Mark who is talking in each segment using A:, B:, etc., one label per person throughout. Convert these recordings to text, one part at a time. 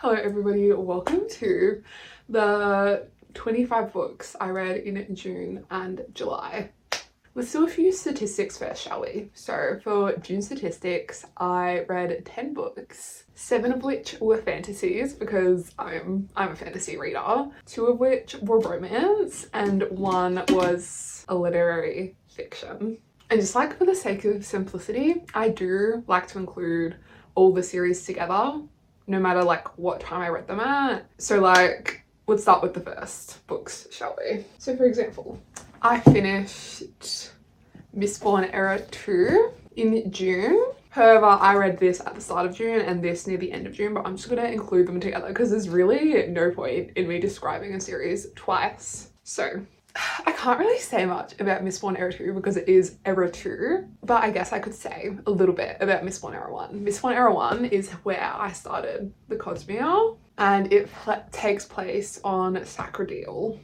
A: Hello everybody, welcome to the 25 books I read in June and July. Let's do a few statistics first, shall we? So for June statistics, I read 10 books, 7 of which were fantasies because I'm a fantasy reader, 2 of which were romance, and 1 was a literary fiction. And just like for the sake of simplicity, I do like to include all the series together, no matter like what time I read them at. So like, let's start with the first books, shall we? So for example, I finished Misborn Era 2 in June. However, I read this at the start of June and this near the end of June, but I'm just gonna include them together because there's really no point in me describing a series twice. So I can't really say much about Misborn Era 2 because it is Era 2, but I guess I could say a little bit about Misborn Era 1. Misborn Era 1 is where I started the Cosmere, and it takes place on Sacredale.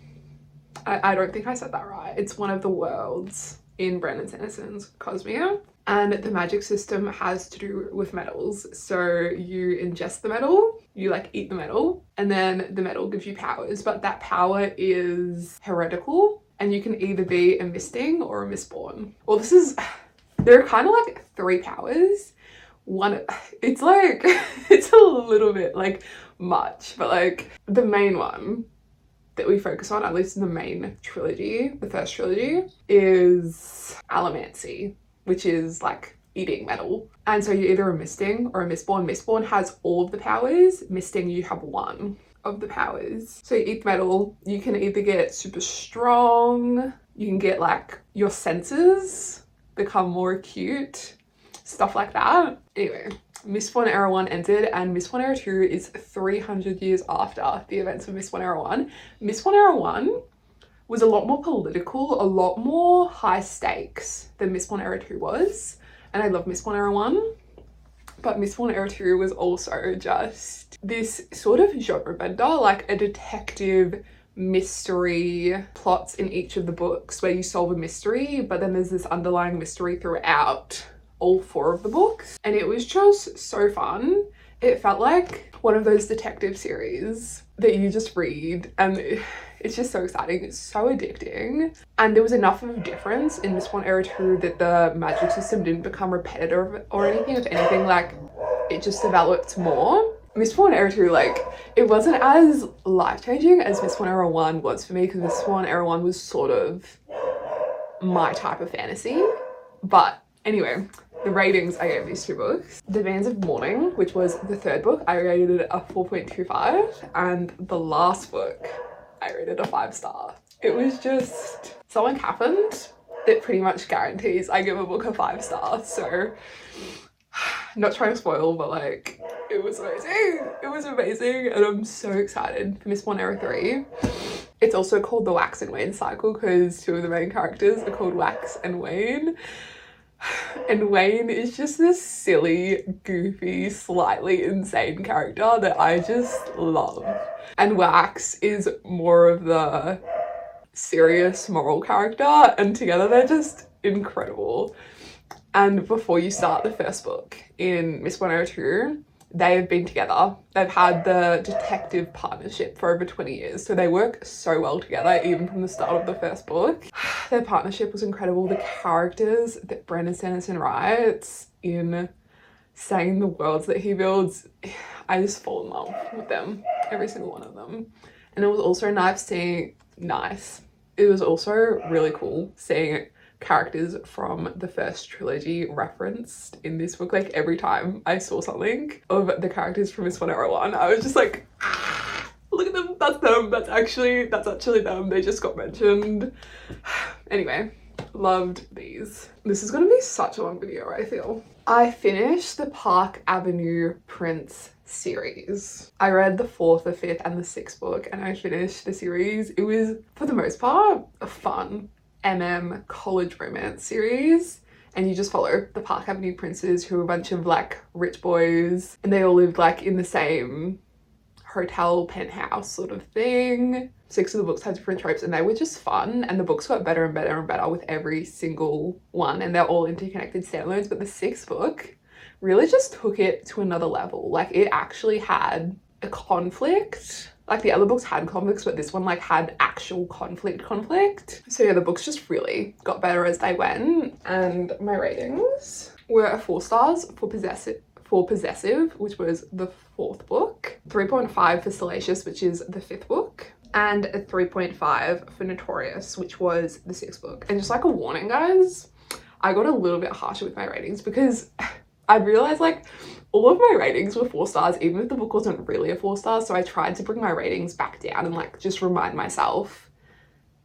A: I don't think I said that right. It's one of the worlds in Brandon Sanderson's Cosmere, and the magic system has to do with metals. So you ingest the metal, you like eat the metal, and then the metal gives you powers, but that power is heretical, and you can either be a misting or a misborn. Well, there are kind of like 3 powers. One, it's like, it's a little bit like much, but like the main one that we focus on, at least in the main trilogy, the first trilogy, is allomancy, which is like eating metal. And so you're either a misting or a misborn. Misborn has all of the powers. Misting, you have 1 of the powers. So you eat metal, you can either get super strong, you can get like your senses become more acute, stuff like that. Anyway, Misborn Era 1 ended and Misborn Era 2 is 300 years after the events of Misborn Era 1. Misborn Era 1 was a lot more political, a lot more high stakes than Misborn Era 2 was. And I love Misborn Era 1, but Misborn Era 2 was also just this sort of genre bender, like a detective mystery plots in each of the books where you solve a mystery, but then there's this underlying mystery throughout all 4 of the books. And it was just so fun. It felt like one of those detective series that you just read and it's just so exciting. It's so addicting. And there was enough of a difference in Misborn Era 2 that the magic system didn't become repetitive or anything. If anything, like it just developed more. Misborn Era 2, like it wasn't as life-changing as Misborn Era 1 was for me, because Misborn Era 1 was sort of my type of fantasy. But anyway, the ratings I gave these 2 books. The Bands of Mourning, which was the 3rd book, I rated it a 4.25, and the last book I rated a 5-star. It was just something happened that pretty much guarantees I give a book a 5 stars. So not trying to spoil, but like it was amazing. It was amazing, and I'm so excited for Misborn Era 3. It's also called the Wax and Wane cycle because 2 of the main characters are called Wax and Wane. And Wayne is just this silly, goofy, slightly insane character that I just love. And Wax is more of the serious moral character, and together they're just incredible. And before you start the first book in Misborn Era 2, they have been together. They've had the detective partnership for over 20 years. So they work so well together, even from the start of the first book. Their partnership was incredible. The characters that Brandon Sanderson writes in saying the worlds that he builds, I just fall in love with them, every single one of them. And it was also it was also really cool seeing characters from the first trilogy referenced in this book. Like every time I saw something of the characters from Misborn Era 1, I was just like, look at them, that's them, that's actually them, they just got mentioned. Anyway, loved these. This is gonna be such a long video, I feel. I finished the Park Avenue Prince series. I read the 4th, the 5th, and the 6th book, and I finished the series. It was, for the most part, a fun college romance series, and you just follow the Park Avenue Princes, who are a bunch of like rich boys, and they all lived like in the same hotel penthouse sort of thing. 6 of the books had different tropes, and they were just fun, and the books got better and better and better with every single one, and they're all interconnected standalones. But the 6th book really just took it to another level. Like it actually had a conflict. Like the other books had conflicts, but this one like had actual conflict. So yeah, the books just really got better as they went. And my ratings were 4 stars for Possessive, which was the 4th book, 3.5 for Salacious, which is the 5th book, and a 3.5 for Notorious, which was the 6th book. And just like a warning, guys, I got a little bit harsher with my ratings because I realized like all of my ratings were 4 stars, even if the book wasn't really a 4 star. So I tried to bring my ratings back down and like just remind myself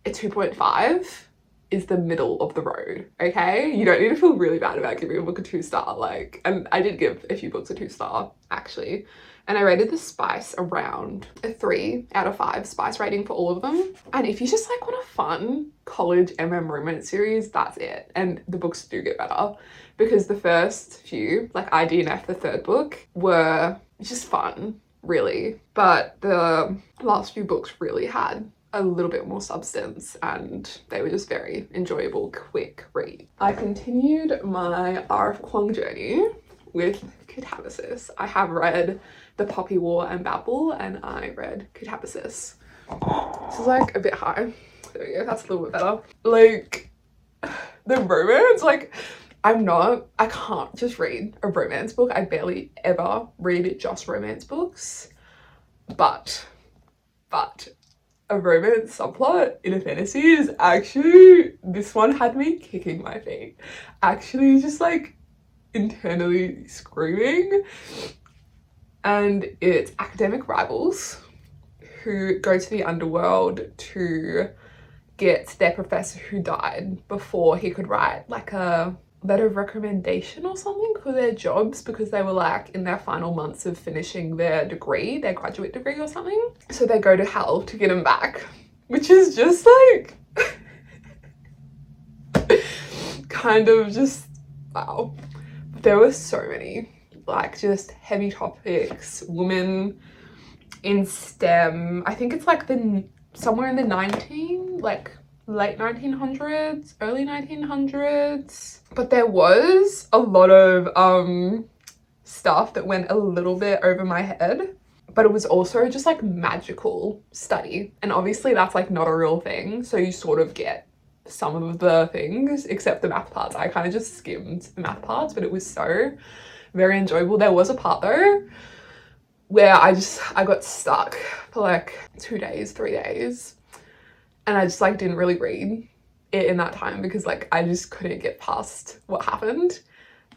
A: a 2.5 is the middle of the road, okay? You don't need to feel really bad about giving a book a 2 star, like, and I did give a few books a 2 star actually. And I rated the spice around a 3 out of 5 spice rating for all of them. And if you just like want a fun college romance series, that's it. And the books do get better because the first few, like IDNF, the 3rd book, were just fun, really. But the last few books really had a little bit more substance and they were just very enjoyable, quick read. I continued my R.F. Kuang journey with Katabasis. I have read The Poppy War and Babel, and I read Katabasis. This is like a bit high. There we go, that's a little bit better. Like, the romance, like, I can't just read a romance book. I barely ever read just romance books. But a romance subplot in a fantasy is actually, this one had me kicking my feet. Actually just like internally screaming. And it's academic rivals who go to the underworld to get their professor who died before he could write like a letter of recommendation or something for their jobs, because they were like in their final months of finishing their degree, their graduate degree or something. So they go to hell to get him back, which is just like kind of just wow. There were so many like just heavy topics, women in STEM. I think it's like somewhere in the late 1900s, early 1900s. But there was a lot of stuff that went a little bit over my head, but it was also just like magical study. And obviously that's like not a real thing. So you sort of get some of the things, except the math parts. I kind of just skimmed the math parts, but it was so very enjoyable. There was a part though where I got stuck for like 2 days, 3 days. And I just like didn't really read it in that time because like I just couldn't get past what happened.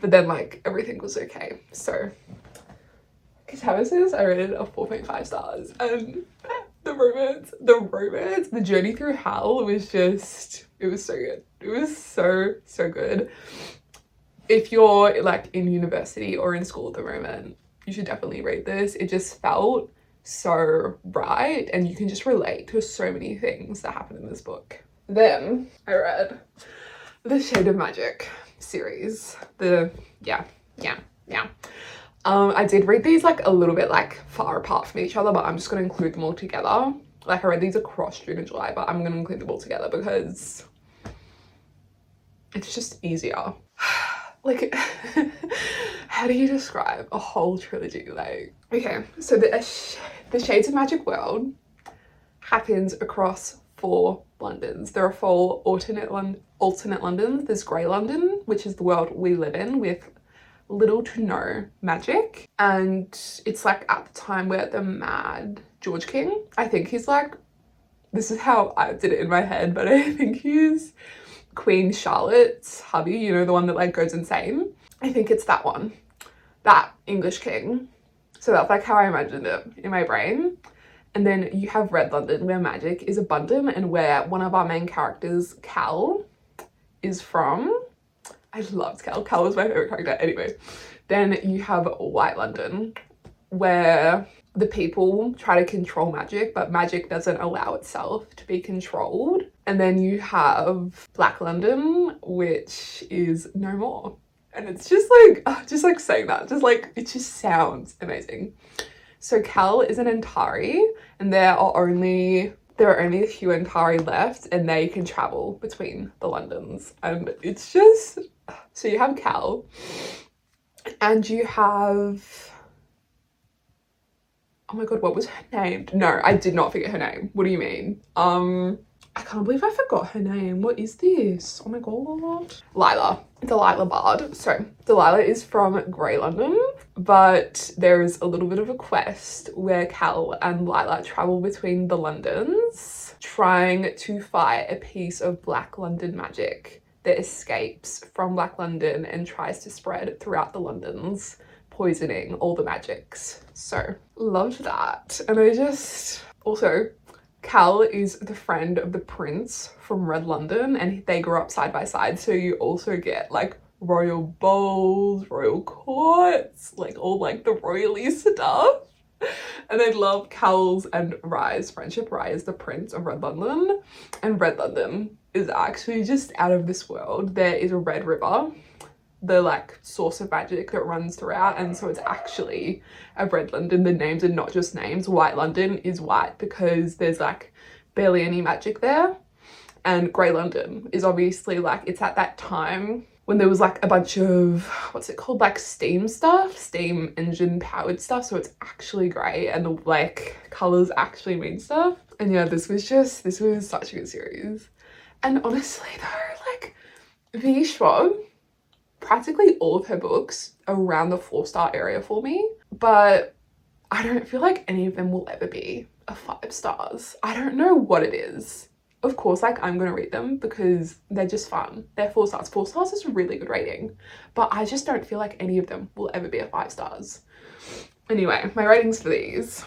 A: But then like everything was okay. So Katabasis, I rated a 4.5 stars. And the journey through hell was just, it was so good. It was so good. If you're like in university or in school at the moment, you should definitely read this. It just felt so right, and you can just relate to so many things that happen in this book. Then I read the Shade of Magic series. I did read these like a little bit like far apart from each other, but I'm just going to include them all together. Like I read these across June and July, but I'm going to include them all together because it's just easier. Like, how do you describe a whole trilogy? Like, okay, so the Shades of Magic world happens across 4 Londons. There are 4 alternate Londons. There's Grey London, which is the world we live in with little to no magic. And it's like at the time where the mad George King, I think he's like, this is how I did it in my head, but I think he's Queen Charlotte's hubby, you know, the one that like goes insane. I think it's that one, that English king. So that's like how I imagined it in my brain. And then you have Red London, where magic is abundant and where one of our main characters, Cal, is from. I loved Cal. Cal was my favorite character. Anyway, then you have White London, where the people try to control magic, but magic doesn't allow itself to be controlled. And then you have Black London, which is no more. And it's just like saying that, just like, it just sounds amazing. So Cal is an Antari, and there are only a few Antari left, and they can travel between the Londons. And it's just, so you have Cal, and you have, Oh my god, what was her name? No, I did not forget her name. What do you mean? I can't believe I forgot her name. What is this? Oh my god. Lila. Delilah Bard. So Delilah is from Grey London, but there is a little bit of a quest where Cal and Lila travel between the Londons, trying to fight a piece of Black London magic that escapes from Black London and tries to spread throughout the Londons, poisoning all the magics. So love that. And I just also, Cal is the friend of the prince from Red London and they grew up side by side, so you also get like royal balls, royal courts, like all like the royally stuff. And I love Cal's and Rye's friendship. Rye is the prince of Red London and Red London is actually just out of this world. There is a red river, the like source of magic that runs throughout, and so it's actually a Red London. The names are not just names. White London is white because there's like barely any magic there, and Grey London is obviously like, it's at that time when there was like a bunch of, what's it called, like steam stuff, steam engine powered stuff, so it's actually grey and the like colours actually mean stuff. And yeah, this was such a good series. And honestly though, like V. Schwab, practically all of her books are around the 4-star area for me, but I don't feel like any of them will ever be a 5 stars. I don't know what it is. Of course, like I'm gonna read them because they're just fun. They're 4 stars. 4 stars is a really good rating, but I just don't feel like any of them will ever be a 5 stars. Anyway, my ratings for these.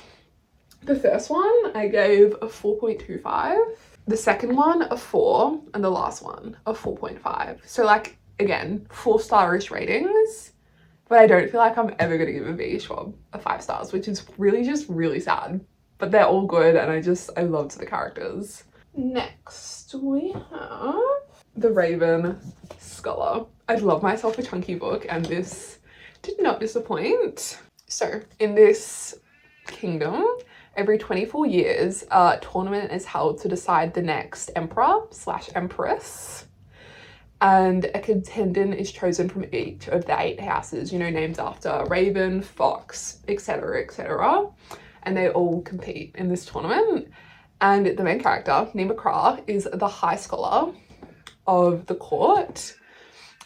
A: The first one I gave a 4.25. The second one a 4, and the last one a 4.5. So like, again, 4-star-ish ratings, but I don't feel like I'm ever gonna give a V. Schwab a 5 stars, which is really just really sad. But they're all good and I loved the characters. Next we have The Raven Scholar. I love myself a chunky book and this did not disappoint. So in this kingdom, every 24 years, a tournament is held to decide the next emperor/empress. And a contender is chosen from each of the 8 houses, you know, named after Raven, Fox, etc., etc. And they all compete in this tournament. And the main character, Nima Kra, is the High Scholar of the court.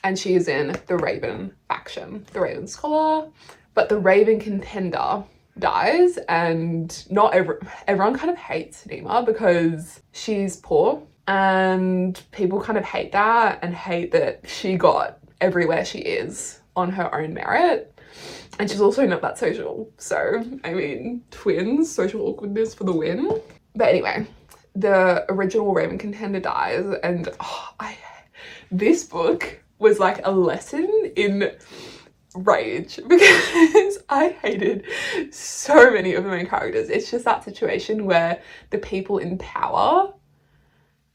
A: And she is in the Raven faction, the Raven Scholar. But the Raven contender dies, and not everyone kind of hates Nima because she's poor. And people kind of hate that and hate that she got everywhere she is on her own merit. And she's also not that social. So, I mean, twins, social awkwardness for the win. But anyway, the original Raven contender dies, and this book was like a lesson in rage because I hated so many of the main characters. It's just that situation where the people in power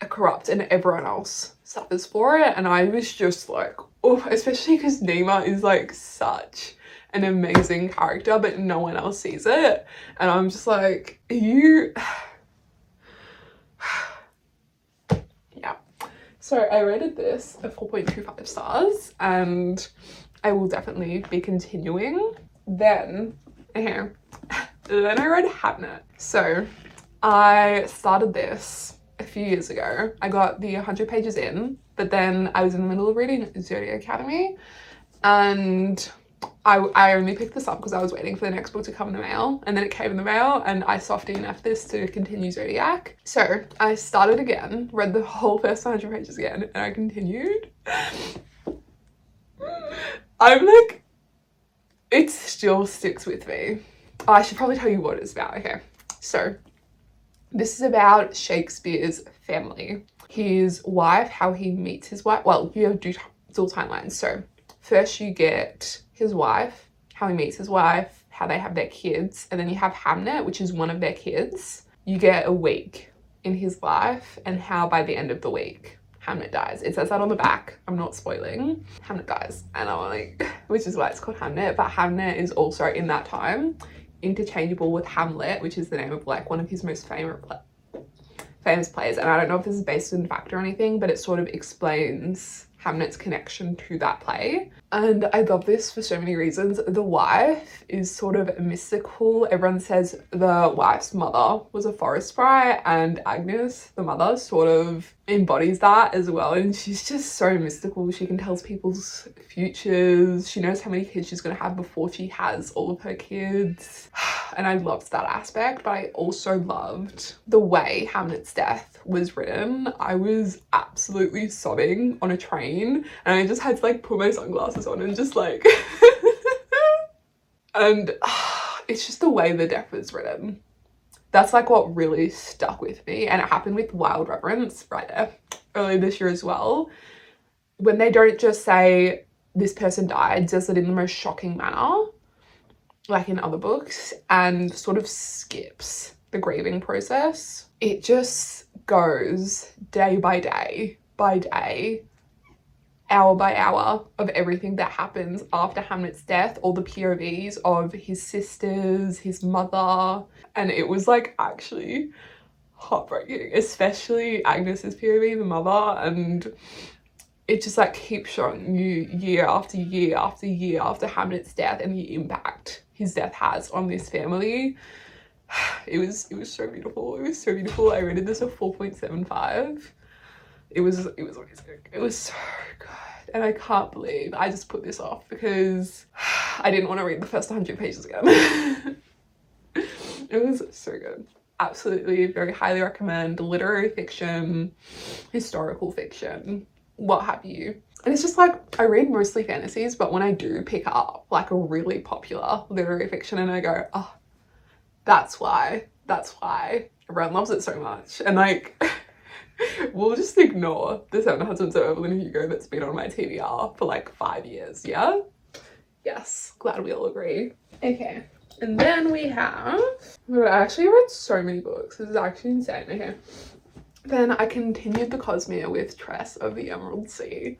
A: are corrupt and everyone else suffers for it, and I was just like, oh, especially because Nima is like such an amazing character but no one else sees it, and I'm just like, you yeah. So I rated this a 4.25 stars and I will definitely be continuing. Then I read Hamnet. So I started this a few years ago. I got the 100 pages in, but then I was in the middle of reading Zodiac Academy, and I only picked this up because I was waiting for the next book to come in the mail, and then it came in the mail and I soft DNF'd this to continue Zodiac. So I started again, read the whole first 100 pages again, and I continued. I'm like, it still sticks with me. Oh, I should probably tell you what it's about. Okay, so this is about Shakespeare's family. His wife, how he meets his wife. Well, you have dual timelines. So first you get his wife, how he meets his wife, how they have their kids, and then you have Hamnet, which is one of their kids. You get a week in his life and how by the end of the week Hamnet dies. It says that on the back. I'm not spoiling. Hamnet dies, and I'm like, which is why it's called Hamnet. But Hamnet is also in that time interchangeable with Hamlet, which is the name of like one of his most famous plays. And I don't know if this is based in fact or anything, but it sort of explains Hamnet's connection to that play. And I love this for so many reasons. The wife is sort of mystical. Everyone says the wife's mother was a forest sprite, and Agnes, the mother, sort of embodies that as well. And she's just so mystical. She can tell people's futures. She knows how many kids she's going to have before she has all of her kids. And I loved that aspect, but I also loved the way Hamnet's death was written. I was absolutely sobbing on a train, and I just had to like put my sunglasses on and just like and it's just the way the death was written. That's like what really stuck with me, and it happened with Wilde Reverence right there earlier this year as well. When they don't just say this person died, does it in the most shocking manner like in other books, and sort of skips the grieving process. It just goes day by day by day, hour by hour of everything that happens after Hamnet's death, all the POVs of his sisters, his mother, and it was like actually heartbreaking, especially Agnes's POV, the mother, and it just like keeps showing you year after year after year after Hamnet's death and the impact his death has on this family. It was so beautiful. It was so beautiful. I rated this a 4.75. It was amazing. It was so good. And I can't believe I just put this off because I didn't want to read the first 100 pages again. It was so good. Absolutely, very highly recommend. Literary fiction, historical fiction, what have you. And it's just like, I read mostly fantasies, but when I do pick up like a really popular literary fiction and I go, oh, that's why everyone loves it so much. And like, we'll just ignore The Seven Husbands of Evelyn Hugo that's been on my TBR for like 5 years, yeah? Yes, glad we all agree. Okay, and then we have, I actually read so many books. This is actually insane. Okay. Then I continued the Cosmere with Tress of the Emerald Sea.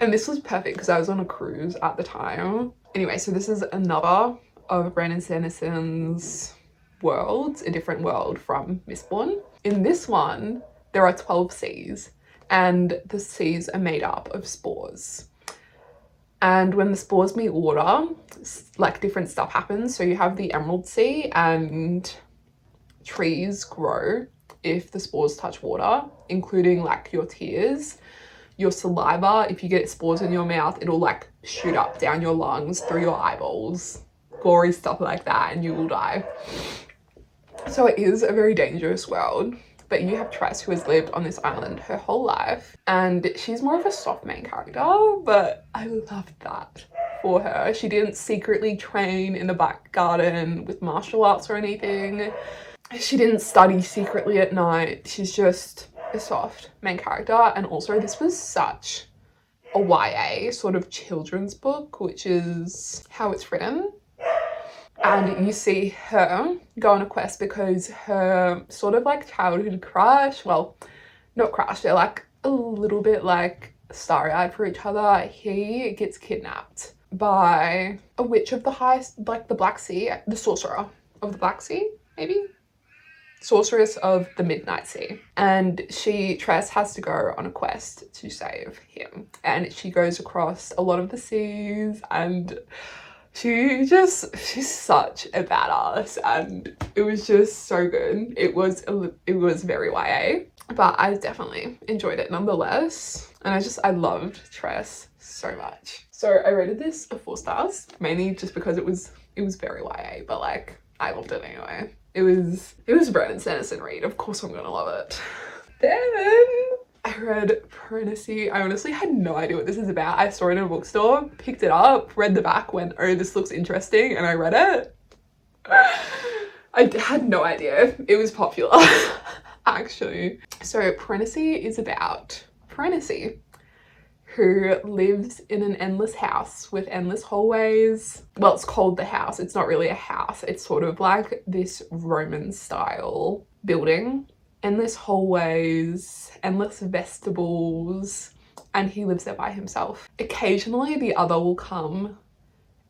A: And this was perfect because I was on a cruise at the time. Anyway, so this is another of Brandon Sanderson's worlds, a different world from Misborn. In this one, there are 12 seas, and the seas are made up of spores. And when the spores meet water, like different stuff happens. So you have the Emerald Sea, and trees grow if the spores touch water, including like your tears, your saliva. If you get spores in your mouth, it'll like shoot up down your lungs through your eyeballs, gory stuff like that, and you will die. So it is a very dangerous world. But you have Tress, who has lived on this island her whole life, and she's more of a soft main character, but I loved that for her. She didn't secretly train in the back garden with martial arts or anything. She didn't study secretly at night. She's just a soft main character. And also this was such a YA sort of children's book, which is how it's written. And you see her go on a quest because her sort of like childhood crush, well, not crush, they're like a little bit like starry-eyed for each other. He gets kidnapped by a witch of the high, like the Black Sea, the sorcerer of the Black Sea, maybe? Sorceress of the Midnight Sea. And Tress has to go on a quest to save him. And she goes across a lot of the seas, and she's such a badass, and it was just so good. It was very YA, but I definitely enjoyed it nonetheless. And I loved Tress so much. So I rated this a 4 stars, mainly just because it was very YA, but like I loved it anyway. It was a Brandon Sanderson read. Of course I'm gonna love it. Then I read Piranesi. I honestly had no idea what this is about. I saw it in a bookstore, picked it up, read the back, went, oh, this looks interesting, and I read it. I had no idea it was popular, actually. So Piranesi is about Piranesi, who lives in an endless house with endless hallways. Well, it's called the house. It's not really a house. It's sort of like this Roman style building. Endless hallways, endless vestibules, and he lives there by himself. Occasionally the other will come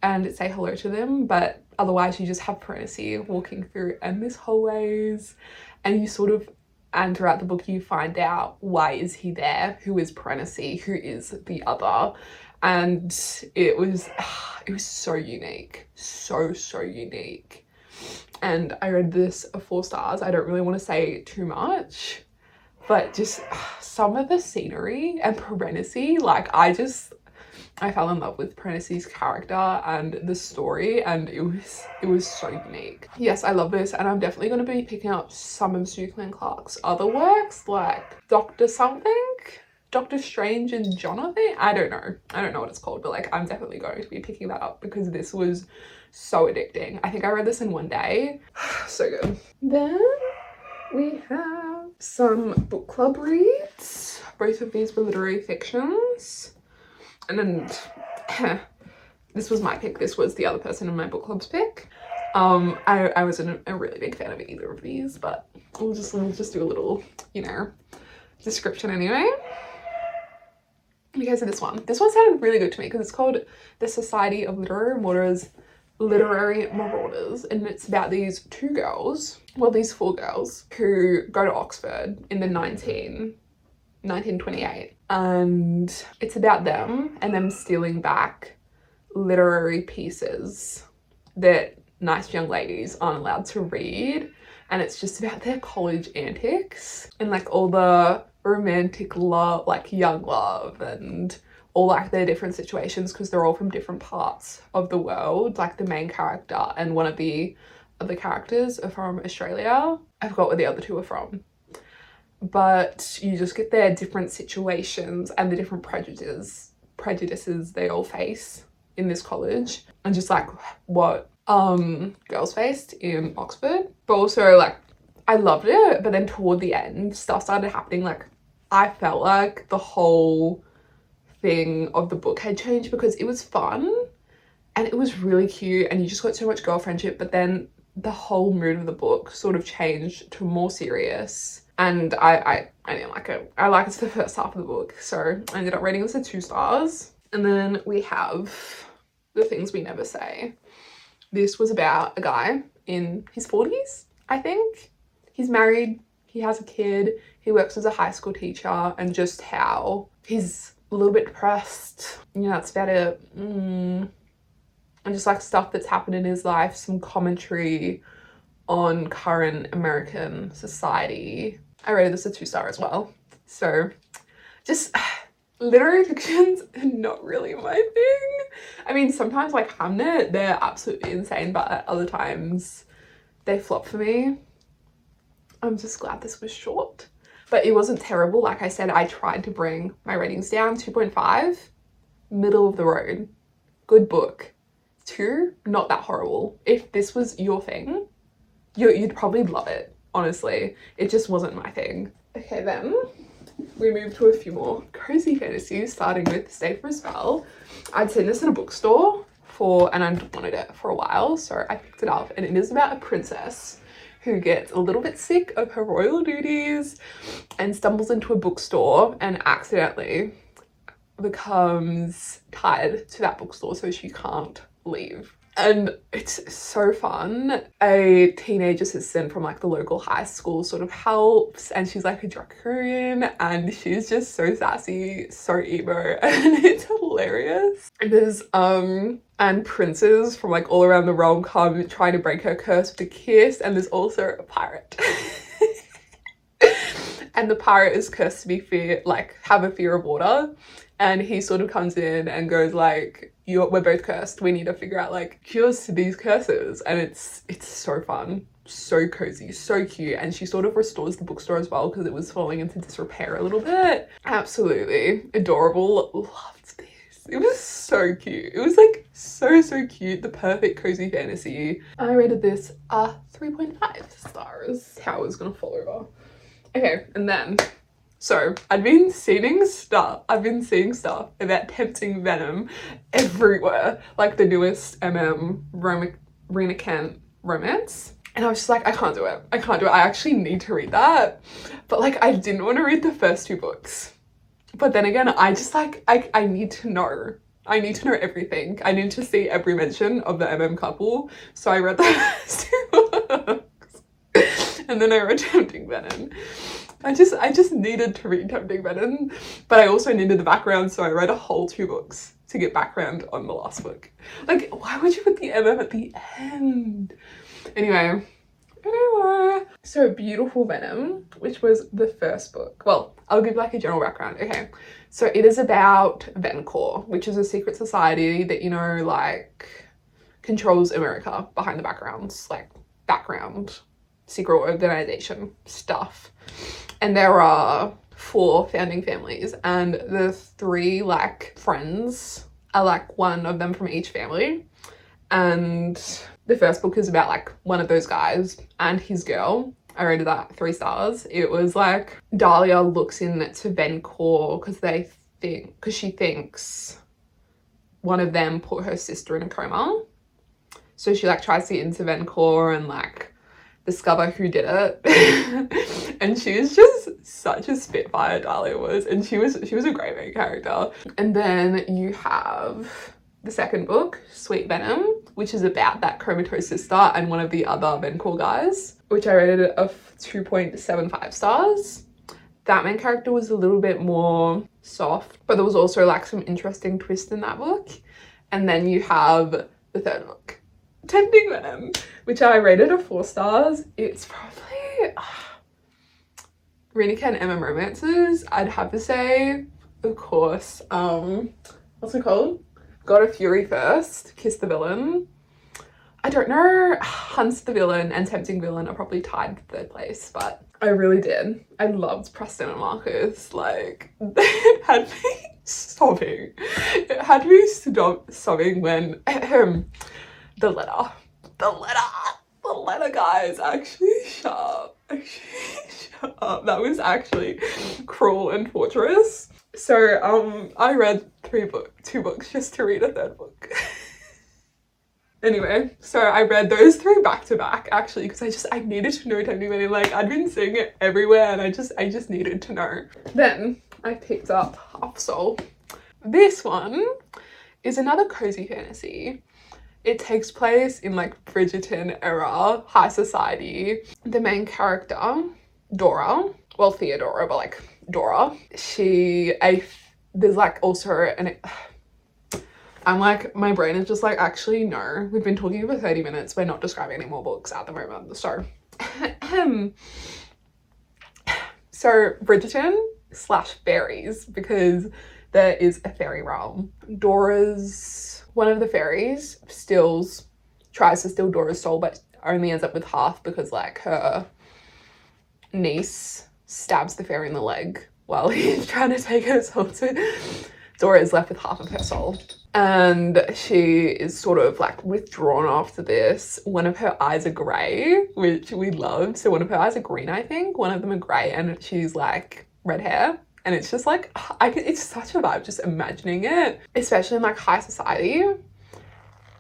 A: and say hello to them, but otherwise you just have Piranesi walking through endless hallways, and you sort of and throughout the book you find out why is he there, who is Piranesi, who is the other. And it was so unique, so unique. And I read this 4 stars. I don't really want to say too much, but just some of the scenery and Piranesi, like I fell in love with Piranesi's character and the story, and it was so unique. Yes, I love this, and I'm definitely going to be picking up some of Sue Clark's other works, like Doctor Strange and Jonathan. I don't know what it's called, but like I'm definitely going to be picking that up because this was so addicting. I think I read this in one day. So good. Then we have some book club reads. Both of these were literary fictions. And then this was my pick. This was the other person in my book club's pick. I wasn't a really big fan of either of these, but we'll just do a little, you know, description anyway. Okay, so this one sounded really good to me because it's called The Society of Literary Marauders, and it's about these 4 girls who go to Oxford in the 1928, and it's about them and them stealing back literary pieces that nice young ladies aren't allowed to read, and it's just about their college antics and like all the romantic love, like young love, and all like their different situations because they're all from different parts of the world. Like the main character and one of the other characters are from Australia. I forgot where the other 2 are from, but you just get their different situations and the different prejudices they all face in this college, and just like what girls faced in Oxford. But also like I loved it, but then toward the end stuff started happening. Like I felt like the whole thing of the book had changed because it was fun and it was really cute and you just got so much girl friendship, but then the whole mood of the book sort of changed to more serious, and I didn't like it. I liked the first half of the book, so I ended up rating this at 2 stars. And then we have The Things We Never Say. This was about a guy in his 40s, I think. He's married, he has a kid, he works as a high school teacher, and just how he's a little bit depressed. You know, that's about it. And just like stuff that's happened in his life, some commentary on current American society. I rated this a 2 star as well. So just literary fictions are not really my thing. I mean, sometimes like Hamnet, they're absolutely insane, but at other times they flop for me. I'm just glad this was short, but it wasn't terrible. Like I said, I tried to bring my ratings down. 2.5, middle of the road, good book. 2, not that horrible. If this was your thing, you'd probably love it, honestly. It just wasn't my thing. Okay, then we move to a few more cozy fantasies, starting with Stay for a Spell. I'd seen this in a bookstore and I wanted it for a while, so I picked it up, and it is about a princess who gets a little bit sick of her royal duties and stumbles into a bookstore and accidentally becomes tied to that bookstore so she can't leave. And it's so fun. A teenage assistant from like the local high school sort of helps, and she's like a draconian, and she's just so sassy, so emo, and it's hilarious. And there's and princes from like all around the realm come trying to break her curse with a kiss, and there's also a pirate. And the pirate is cursed to be have a fear of water, and he sort of comes in and goes like, we're both cursed, we need to figure out like cures to these curses. And it's so fun, so cozy, so cute, and she sort of restores the bookstore as well because it was falling into disrepair a little bit. Absolutely adorable. Loved this. It was so cute. It was like so cute. The perfect cozy fantasy. I rated this 3.5 stars. How it was gonna fall over. Okay, and then so I've been seeing stuff about tempting Venom everywhere, like the newest Rena Kent romance. And I was just like, I can't do it. I actually need to read that. But like, I didn't want to read the first 2 books. But then again, I just like, I need to know. I need to know everything. I need to see every mention of the couple. So I read the first 2 books. And then I read Tempting Venom. I just needed to read Tempting Venom, but I also needed the background, so I read a whole 2 books to get background on the last book. Like, why would you put the MF at the end? Anyway, so Beautiful Venom, which was the first book. Well, I'll give like a general background. Okay, so it is about Vencor, which is a secret society that, you know, like controls America behind the backgrounds, like background secret organization stuff. And there are 4 founding families, and the 3 like friends are like one of them from each family. And the first book is about like one of those guys and his girl. I rated that 3 stars. It was like Dahlia looks into Vencor because she thinks one of them put her sister in a coma. So she like tries to get into Vencor and like discover who did it. And she was just such a spitfire, Dahlia was, and she was a great main character. And then you have the second book, Sweet Venom, which is about that comatose sister and one of the other Vencor guys, which I rated a 2.75 stars. That main character was a little bit more soft, but there was also like some interesting twists in that book. And then you have the third book, Tempting Venom, which I rated a 4 stars. It's probably Rinnika and Emma romances. I'd have to say, of course, what's it called? God of Fury first, Kiss the Villain. I don't know, Hunt's the Villain and Tempting Villain are probably tied for 3rd place, but I really did. I loved Preston and Marcus. Like, it had me sobbing. It had me sobbing when the letter, guys, actually shut up. That was actually cruel and torturous. So I read 2 books just to read a 3rd book. Anyway, so I read those 3 back to back actually because I needed to know Tempting Venom. Like, I'd been seeing it everywhere and I just needed to know. Then I picked up Half Soul. This one is another cozy fantasy. It takes place in like Bridgerton era, high society. The main character, Dora, well, Theodora, but like Dora, there's like also I'm like, my brain is just like, actually, no, we've been talking for 30 minutes. We're not describing any more books at the moment. So, so Bridgerton / fairies, because there is a fairy realm. One of the fairies tries to steal Dora's soul, but only ends up with half because like her niece stabs the fairy in the leg while he's trying to take her soul. So Dora is left with half of her soul. And she is sort of like withdrawn after this. One of her eyes are grey, which we love. So one of her eyes are green, I think. One of them are grey, and she's like red hair. And it's just like, it's such a vibe just imagining it, especially in like high society.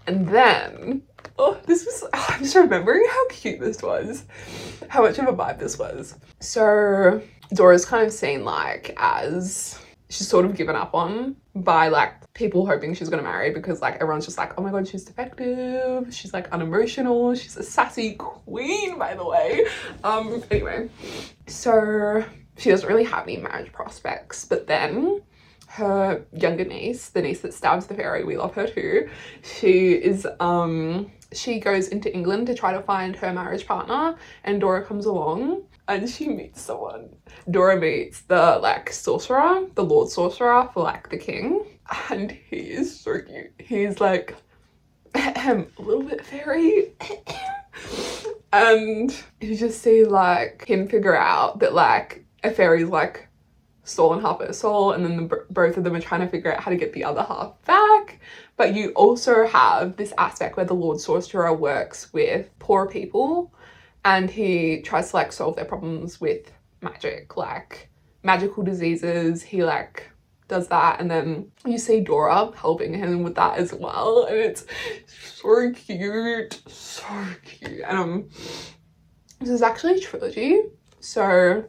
A: And then, I'm just remembering how cute this was, how much of a vibe this was. So Dora's kind of seen like as she's sort of given up on by like people hoping she's gonna marry, because like everyone's just like, oh my god, she's defective, she's like unemotional, she's a sassy queen, by the way. Anyway, so she doesn't really have any marriage prospects, but then her younger niece, the niece that stabs the fairy, we love her too, she goes into England to try to find her marriage partner, and Dora comes along and she meets someone. Dora meets the like sorcerer, the Lord Sorcerer for like the king, and he is so cute. He's like a little bit fairy. And you just see like him figure out that like a fairy's like stolen half her soul, and then both of them are trying to figure out how to get the other half back. But you also have this aspect where the Lord Sorcerer works with poor people, and he tries to like solve their problems with magic, like magical diseases. He like does that, and then you see Dora helping him with that as well, and it's so cute, so cute. And this is actually a trilogy, so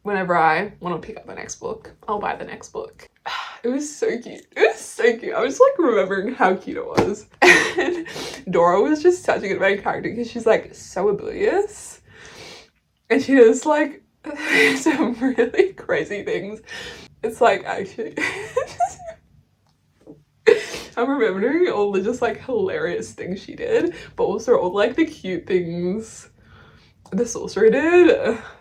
A: whenever I want to pick up the next book, I'll buy the next book. It was so cute. It was so cute. I was like remembering how cute it was. And Dora was just such a good main character because she's like so oblivious. And she does like some really crazy things. It's like, actually, I'm remembering all the just like hilarious things she did, but also all like the cute things the sorcerer did.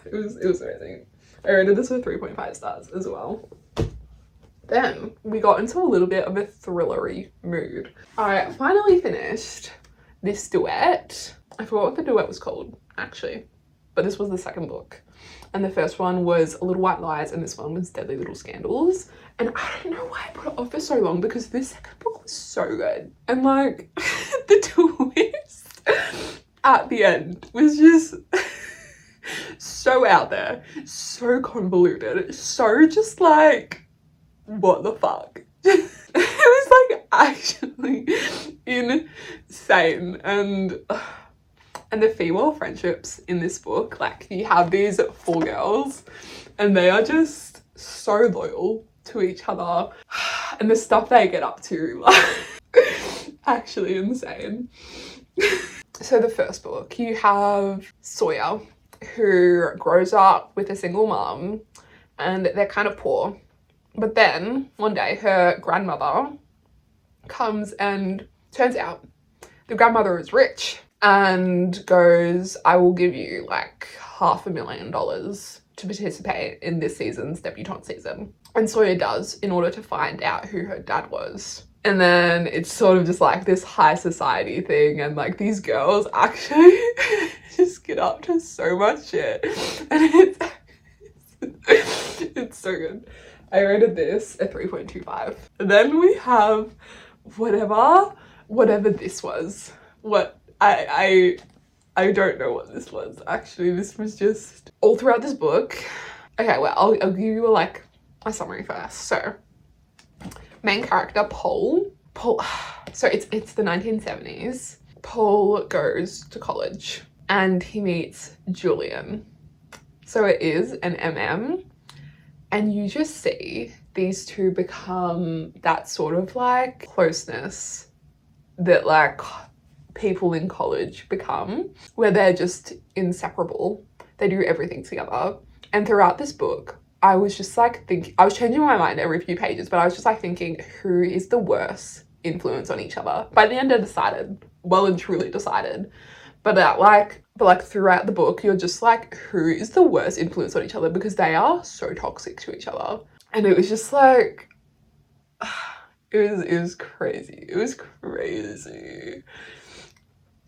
A: It was amazing. I rated this with 3.5 stars as well. Then we got into a little bit of a thrillery mood. I finally finished this duet. I forgot what the duet was called, actually, but this was the second book. And the first one was Little White Lies, and this one was Deadly Little Scandals. And I don't know why I put it off for so long, because this second book was so good. And like, the twist at the end was just so out there, so convoluted, so just like, what the fuck? It was like actually insane. And the female friendships in this book, like you have these 4 girls and they are just so loyal to each other, and the stuff they get up to, like, actually insane. So the first book, you have Sawyer, who grows up with a single mum, and they're kind of poor. But then one day her grandmother comes, and turns out the grandmother is rich and goes, I will give you like $500,000 to participate in this season's debutante season. And Sawyer does, in order to find out who her dad was. And then it's sort of just like this high society thing, and like these girls actually just get up to so much shit, and it's so good. I rated this a 3.25. Then we have whatever this was. What I don't know what this was. Actually, this was just all throughout this book. Okay, well, I'll give you a summary first. So, main character Paul. So it's the 1970s. Paul goes to college and he meets Julian. So it is an MM. And you just see these two become that sort of like closeness that like people in college become, where they're just inseparable. They do everything together. And throughout this book, I was just like I was changing my mind every few pages, but I was just like thinking, who is the worst influence on each other? By the end I decided, well and truly decided. But throughout the book, you're just like, who is the worst influence on each other? Because they are so toxic to each other. And it was just like, it was crazy. It was crazy.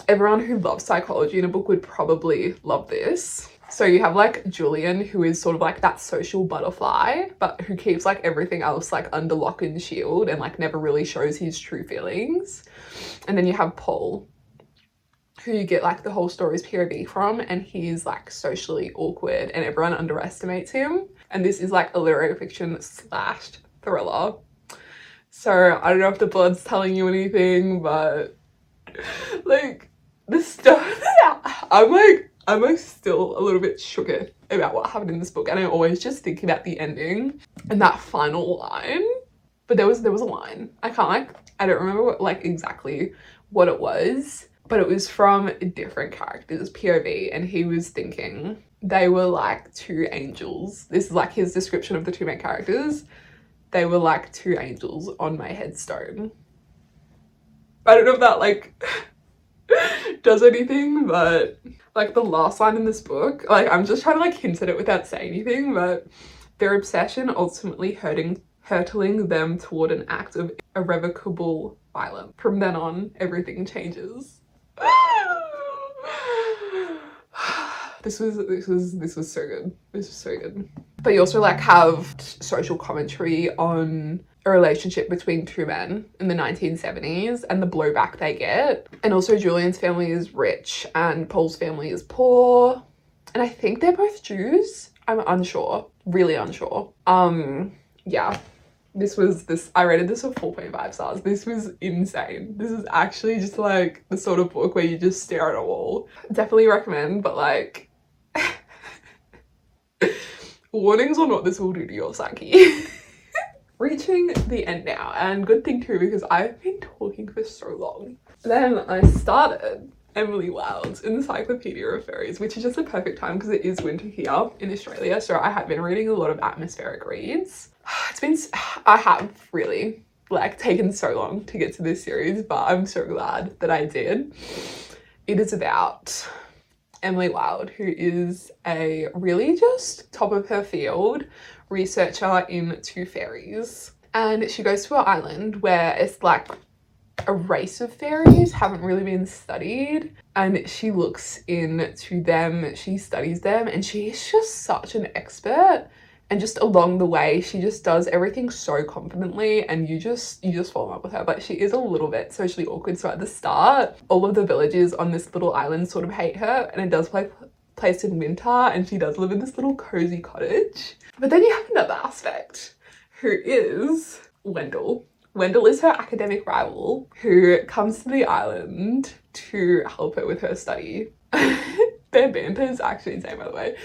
A: Everyone who loves psychology in a book would probably love this. So you have like Julian, who is sort of like that social butterfly, but who keeps like everything else like under lock and shield and like never really shows his true feelings. And then you have Paul, who you get like the whole story's POV from, and he's like socially awkward and everyone underestimates him. And this is like a literary fiction / thriller. So I don't know if the blood's telling you anything, but like the stuff, I'm like still a little bit shooketh about what happened in this book, and I always just think about the ending and that final line. But there was a line, I don't remember exactly what it was, but it was from different characters' POV, and he was thinking they were like 2 angels. This is like his description of the 2 main characters. They were like 2 angels on my headstone. I don't know if that like does anything, but like the last line in this book, like I'm just trying to like hint at it without saying anything, but their obsession ultimately hurtling them toward an act of irrevocable violence. From then on, everything changes. This was so good. This was so good. But you also like have social commentary on a relationship between 2 men in the 1970s and the blowback they get. And also Julian's family is rich and Paul's family is poor. And I think they're both Jews. I'm unsure, really unsure. Yeah. I rated this with 4.5 stars. This was insane. This is actually just like the sort of book where you just stare at a wall. Definitely recommend, but like, warnings on what this will do to your psyche. Reaching the end now, and good thing too, because I've been talking for so long. Then I started Emily Wilde's Encyclopedia of Fairies, which is just the perfect time because it is winter here in Australia. So I have been reading a lot of atmospheric reads. I have really like taken so long to get to this series, but I'm so glad that I did. It is about Emily Wilde, who is a really just top of her field researcher into fairies. And she goes to an island where it's like a race of fairies haven't really been studied, and she looks into them, she studies them, and she's just such an expert. And just along the way, she just does everything so confidently, and you just fall in love with her. But she is a little bit socially awkward. So at the start, all of the villagers on this little island sort of hate her, and it does place in winter, and she does live in this little cozy cottage. But then you have another aspect, who is Wendell. Wendell is her academic rival who comes to the island to help her with her study. Their banter is actually insane, by the way.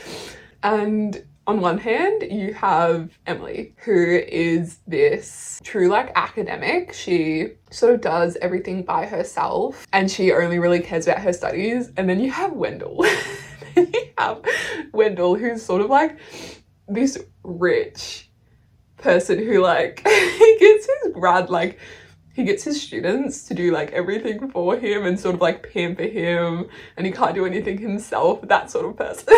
A: And on one hand, you have Emily, who is this true like academic. She sort of does everything by herself and she only really cares about her studies. And then you have Wendell. Who's sort of like this rich person who like he gets his students to do like everything for him and sort of like pamper him, and he can't do anything himself, that sort of person.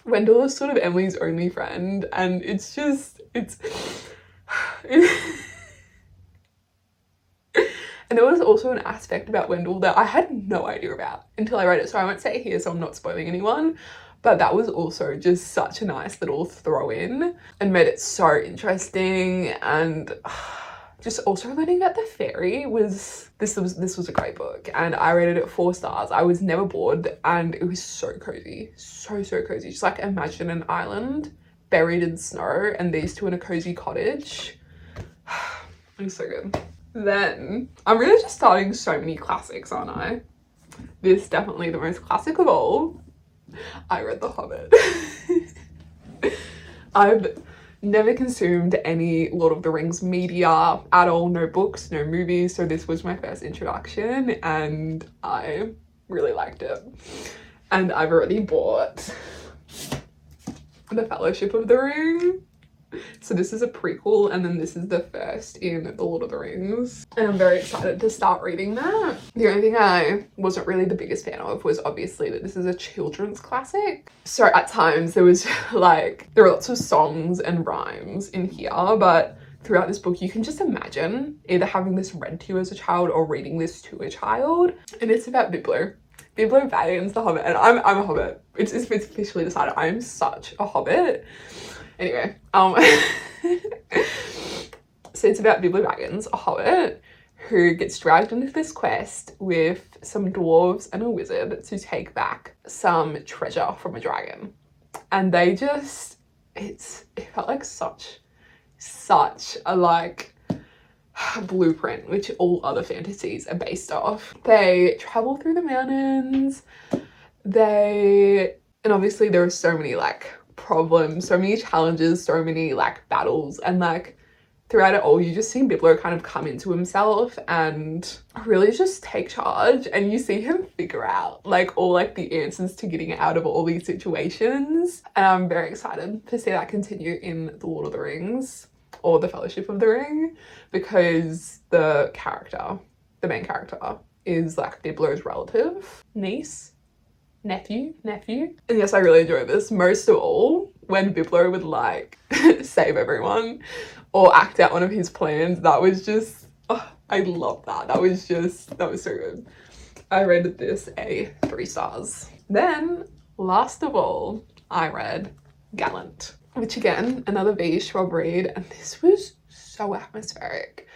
A: Wendell is sort of Emily's only friend, and it's and there was also an aspect about Wendell that I had no idea about until I read it, so I won't say it here so I'm not spoiling anyone. But that was also just such a nice little throw in and made it so interesting. And just also learning about the fairy was a great book, and I rated it 4 stars. I was never bored, and it was so cozy, so cozy. Just like imagine an island buried in snow and these two in a cozy cottage. It was so good. Then I'm really just starting so many classics, aren't I? This definitely the most classic of all. I read The Hobbit. I've never consumed any Lord of the Rings media at all, no books, no movies, so this was my first introduction and I really liked it. And I've already bought The Fellowship of the Ring. So this is a prequel, and then this is the first in the Lord of the Rings. And I'm very excited to start reading that. The only thing I wasn't really the biggest fan of was obviously that this is a children's classic. So at times there were lots of songs and rhymes in here, but throughout this book you can just imagine either having this read to you as a child or reading this to a child. And it's about Biblo Baggins, the Hobbit, and I'm a Hobbit. It's officially decided I am such a Hobbit. Anyway, so it's about Bilbo Baggins, a hobbit, who gets dragged into this quest with some dwarves and a wizard to take back some treasure from a dragon. And they just, it felt like such a like blueprint, which all other fantasies are based off. They travel through the mountains, and obviously there are so many like problems, so many challenges, so many like battles, and like throughout it all you just see Biblo kind of come into himself and really just take charge, and you see him figure out like all like the answers to getting out of all these situations. And I'm very excited to see that continue in The Lord of the Rings or The Fellowship of the Ring, because the main character is like Biblo's relative, nephew. And yes, I really enjoy this, most of all when Biblo would like save everyone or act out one of his plans. That was just, I love that. That was so good. I rated this a 3 stars. Then last of all, I read Gallant, which again, another V shrub read, and this was so atmospheric.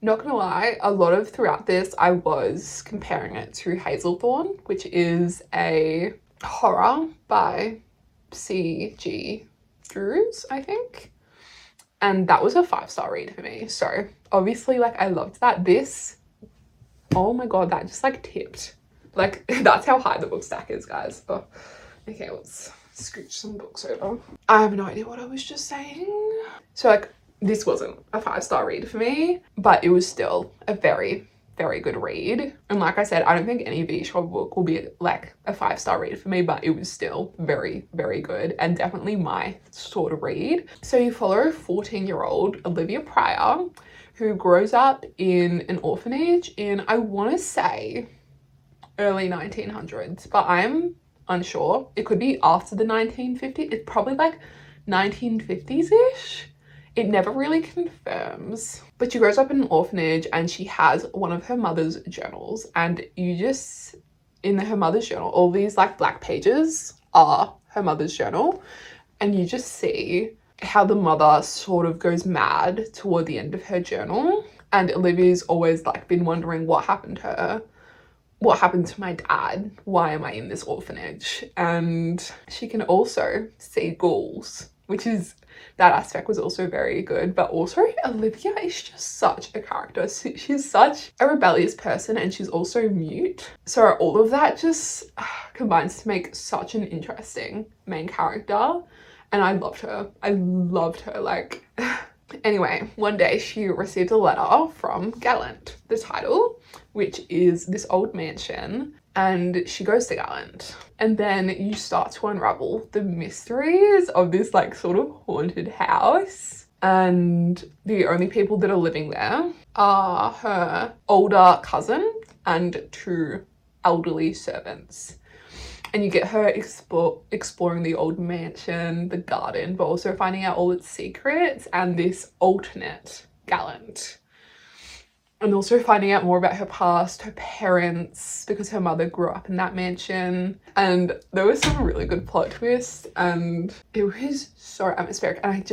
A: Not gonna lie, a lot of throughout this I was comparing it to Hazelthorn, which is a horror by C.G. Drews, I think. And that was a 5-star read for me. So obviously like I loved that. This, oh my god, that just like tipped. Like that's how high the book stack is, guys. Oh, okay, let's scooch some books over. I have no idea what I was just saying. So like this wasn't a 5-star read for me, but it was still a very, very good read. And like I said, I don't think any V-Shop book will be like a 5-star read for me, but it was still very, very good and definitely my sort of read. So you follow 14-year-old Olivia Pryor, who grows up in an orphanage in, I want to say, early 1900s, but I'm unsure. It could be after the 1950s. It's probably like 1950s-ish. It never really confirms. But she grows up in an orphanage and she has one of her mother's journals, and you just, in her mother's journal, all these like black pages are her mother's journal, and you just see how the mother sort of goes mad toward the end of her journal. And Olivia's always like been wondering what happened to her. What happened to my dad? Why am I in this orphanage? And she can also see ghouls, which is, that aspect was also very good. But also Olivia is just such a character. She's such a rebellious person and she's also mute. So all of that just combines to make such an interesting main character. And I loved her. I loved her, like... Anyway, one day she received a letter from Gallant, the title, which is this old mansion, and she goes to Gallant. And then you start to unravel the mysteries of this like sort of haunted house. And the only people that are living there are her older cousin and 2 elderly servants. And you get her exploring the old mansion, the garden, but also finding out all its secrets and this alternate Gallant. And also finding out more about her past, her parents, because her mother grew up in that mansion. And there was some really good plot twists and it was so atmospheric. And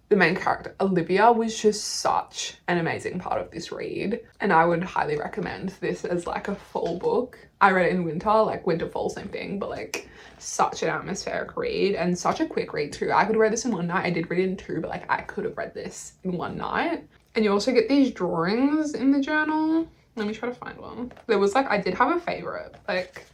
A: the main character, Olivia, was just such an amazing part of this read. And I would highly recommend this as like a fall book. I read it in winter, like winter, fall, same thing, but like such an atmospheric read and such a quick read too. I could read this in one night. I did read it in 2, but like I could have read this in one night. And you also get these drawings in the journal. Let me try to find one. There was like, I did have a favorite, like,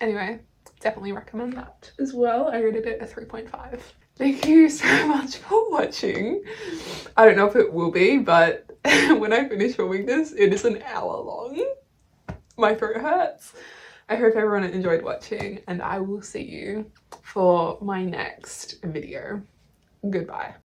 A: anyway, definitely recommend that as well. I rated it a 3.5. Thank you so much for watching. I don't know if it will be, but when I finish filming this, it is an hour long. My throat hurts. I hope everyone enjoyed watching and I will see you for my next video. Goodbye.